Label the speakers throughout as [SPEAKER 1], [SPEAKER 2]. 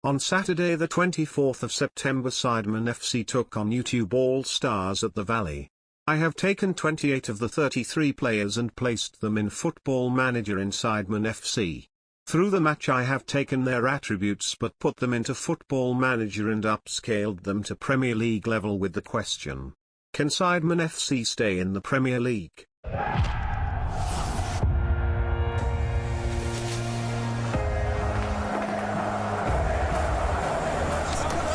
[SPEAKER 1] On Saturday the 24th of September, Sidemen FC took on YouTube All-Stars at the Valley. I have taken 28 of the 33 players and placed them in Football Manager in Sidemen FC. Through the match I have taken their attributes but put them into Football Manager and upscaled them to Premier League level with the question: can Sidemen FC stay in the Premier League?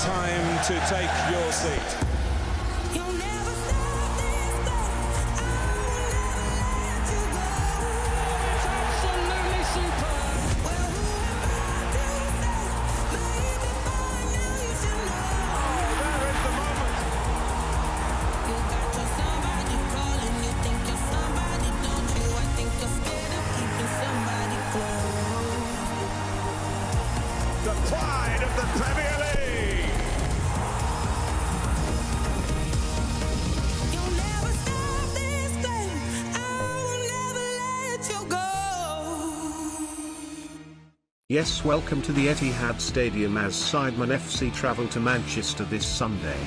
[SPEAKER 2] Time to take your seat. The pride of the Premier League.
[SPEAKER 3] You'll never stop this game. I will never let you go.
[SPEAKER 1] Yes, welcome to the Etihad Stadium as Sidemen FC travel to Manchester this Sunday.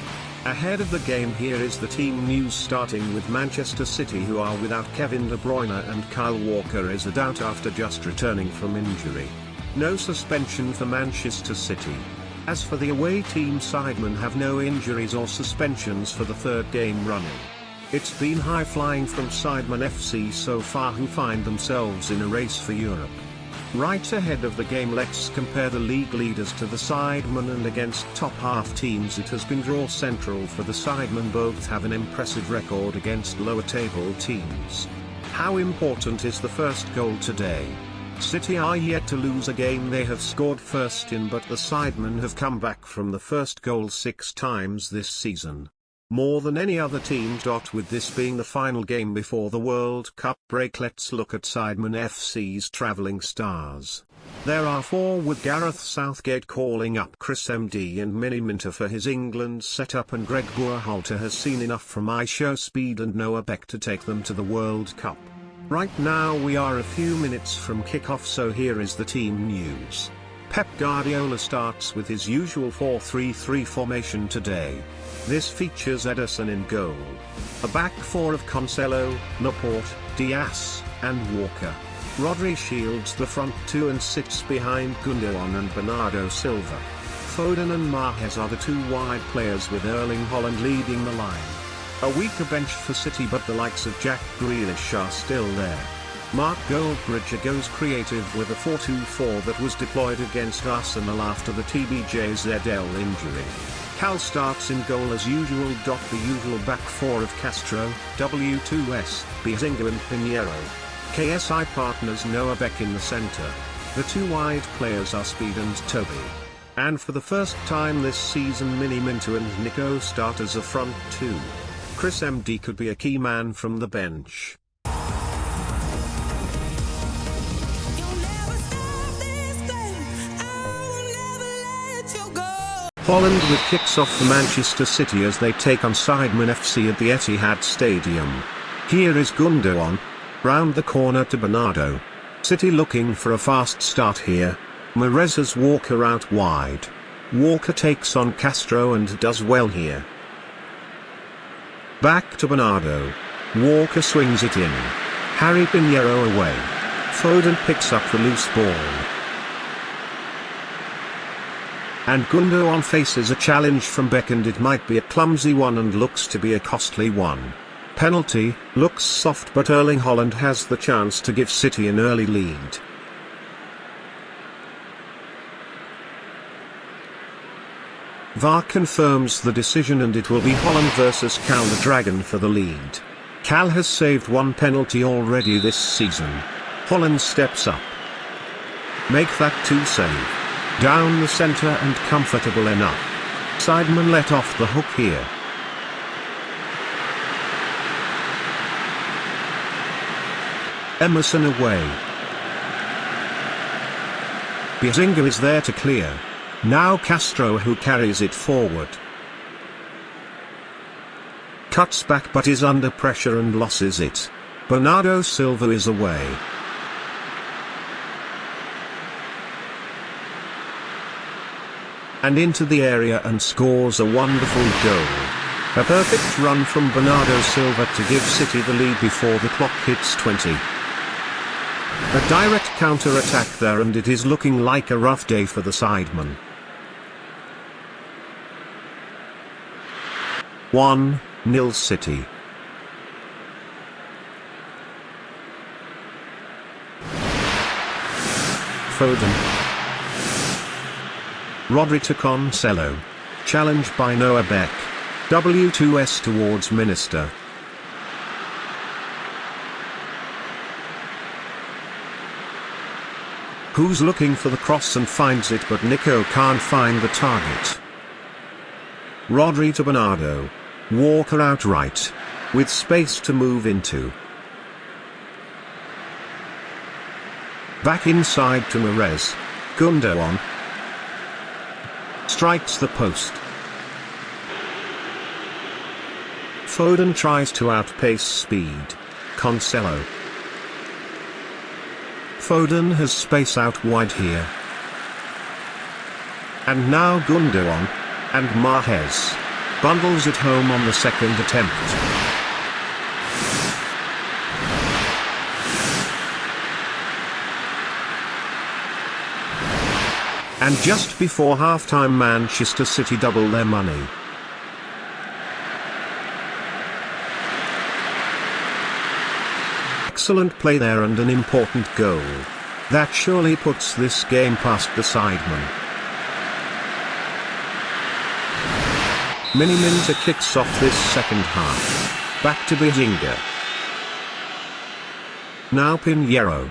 [SPEAKER 1] Ahead of the game, here is the team news, starting with Manchester City, who are without Kevin De Bruyne and Kyle Walker is a doubt after just returning from injury. No suspension for Manchester City. As for the away team, Sidemen have no injuries or suspensions for the third game running. It's been high flying from Sidemen FC so far, who find themselves in a race for Europe. Right ahead of the game, let's compare the league leaders to the Sidemen, and against top half teams it has been draw central for the Sidemen. Both have an impressive record against lower table teams. How important is the first goal today? City are yet to lose a game they have scored first in, but the Sidemen have come back from the first goal 6 times this season. More than any other team. With this being the final game before the World Cup break, let's look at Sidemen FC's travelling stars. There are 4, with Gareth Southgate calling up Chris MD and Mini Minter for his England setup, and Greg Berhalter has seen enough from Isho Speed and Noah Beck to take them to the World Cup. Right now we are a few minutes from kickoff, so here is the team news. Pep Guardiola starts with his usual 4-3-3 formation today. This features Ederson in goal. A back 4 of Cancelo, Laporte, Diaz, and Walker. Rodri shields the front 2 and sits behind Gundogan and Bernardo Silva. Foden and Mahrez are the 2 wide players, with Erling Haaland leading the line. A weaker bench for City, but the likes of Jack Grealish are still there. Mark Goldbridge goes creative with a 4-2-4 that was deployed against Arsenal after the TBJZL injury. Cal starts in goal as usual. The usual back 4 of Castro, W2S, Bizinga and Pinheiro. KSI partners Noah Beck in the centre. The 2 wide players are Speed and Toby. And for the first time this season, Mini Minter and Nico start as a front 2. Chris MD could be a key man from the bench. Haaland with kicks off for Manchester City as they take on Sidemen FC at the Etihad Stadium. Here is Gundogan. Round the corner to Bernardo. City looking for a fast start here. Mahrez has Walker out wide. Walker takes on Castro and does well here. Back to Bernardo. Walker swings it in. Harry Pinheiro away. Foden picks up the loose ball. And Gundogan faces a challenge from Beck, and it might be a clumsy one and looks to be a costly one. Penalty. Looks soft, but Erling Haaland has the chance to give City an early lead. VAR confirms the decision, and it will be Haaland versus Cal the Dragon for the lead. Cal has saved 1 penalty already this season. Haaland steps up. Make that 2 save. Down the centre and comfortable enough. Sidemen let off the hook here. Emerson away. Bizinga is there to clear. Now Castro, who carries it forward. Cuts back but is under pressure and loses it. Bernardo Silva is away. and into the area and scores a wonderful goal. A perfect run from Bernardo Silva to give City the lead before the clock hits 20. A direct counter-attack there, and it is looking like a rough day for the Sidemen. 1-0 City. Foden. Rodri to Cancelo. Challenged by Noah Beck. W2S towards Minister. Who's looking for the cross and finds it, but Nico can't find the target. Rodri to Bernardo. Walker outright. With space to move into. Back inside to Mahrez. Gundogan. Strikes the post. Foden tries to outpace speed. Cancelo. Foden has space out wide here. And now Gundogan. And Mahrez. Bundles it home on the second attempt. And just before halftime, Manchester City double their money. Excellent play there and an important goal. That surely puts this game past the Sidemen. Mini-Minter kicks off this second half. Back to Bijinga. Now Pinheiro.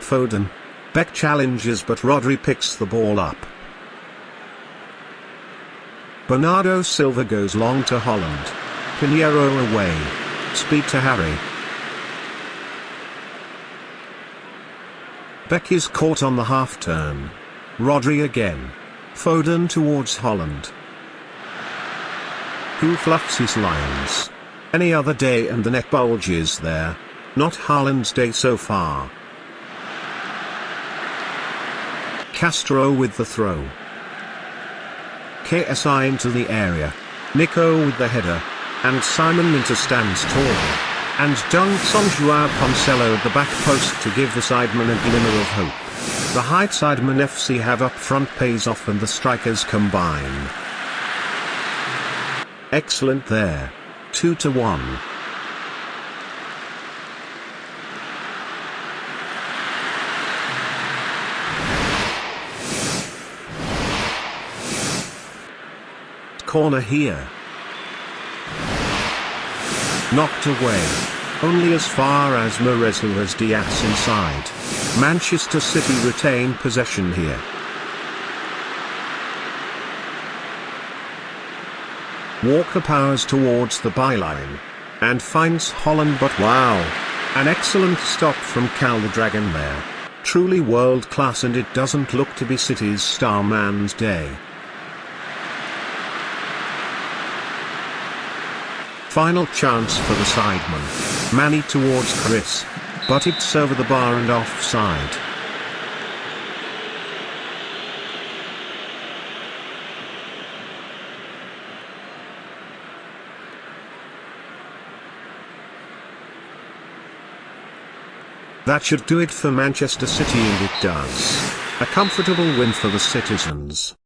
[SPEAKER 1] Foden. Beck challenges, but Rodri picks the ball up. Bernardo Silva goes long to Haaland. Pinheiro away. Speed to Harry. Beck is caught on the half-turn. Rodri again. Foden towards Haaland. Who fluffs his lines? Any other day and the net bulges there. Not Haaland's day so far. Castro with the throw. KSI into the area. Nico with the header. And Simon Minter stands tall. And dunks on Joao Cancelo at the back post to give the Sidemen a glimmer of hope. The height Sidemen FC have up front pays off and the strikers combine. Excellent there. 2-1. Corner here. Knocked away. Only as far as Mahrez, who has Diaz inside. Manchester City retain possession here. Walker powers towards the byline. And finds Haaland, but wow. An excellent stop from Cal the Dragon there. Truly world class, and it doesn't look to be City's star man's day. Final chance for the Sidemen. Manny towards Chris. But it's over the bar and offside. That should do it for Manchester City, and it does. A comfortable win for the citizens.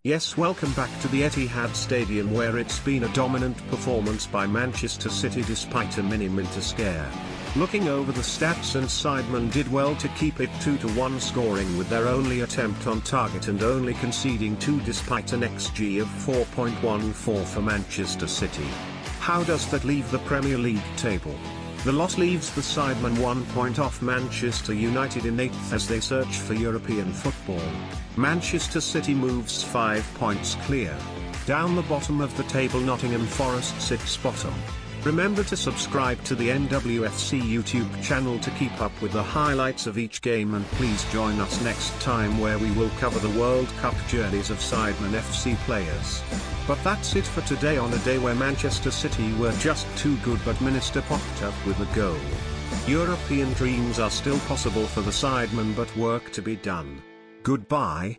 [SPEAKER 1] Yes, welcome back to the Etihad Stadium, where it's been a dominant performance by Manchester City despite a mini-Minter scare. Looking over the stats, and Sidemen did well to keep it 2-1, scoring with their only attempt on target and only conceding 2 despite an XG of 4.14 for Manchester City. How does that leave the Premier League table? The loss leaves the Sidemen 1 point off Manchester United in 8th as they search for European football. Manchester City moves 5 points clear. Down the bottom of the table, Nottingham Forest sits bottom. Remember to subscribe to the NWFC YouTube channel to keep up with the highlights of each game, and please join us next time where we will cover the World Cup journeys of Sidemen FC players. But that's it for today, on a day where Manchester City were just too good but Minister popped up with a goal. European dreams are still possible for the Sidemen, but work to be done. Goodbye.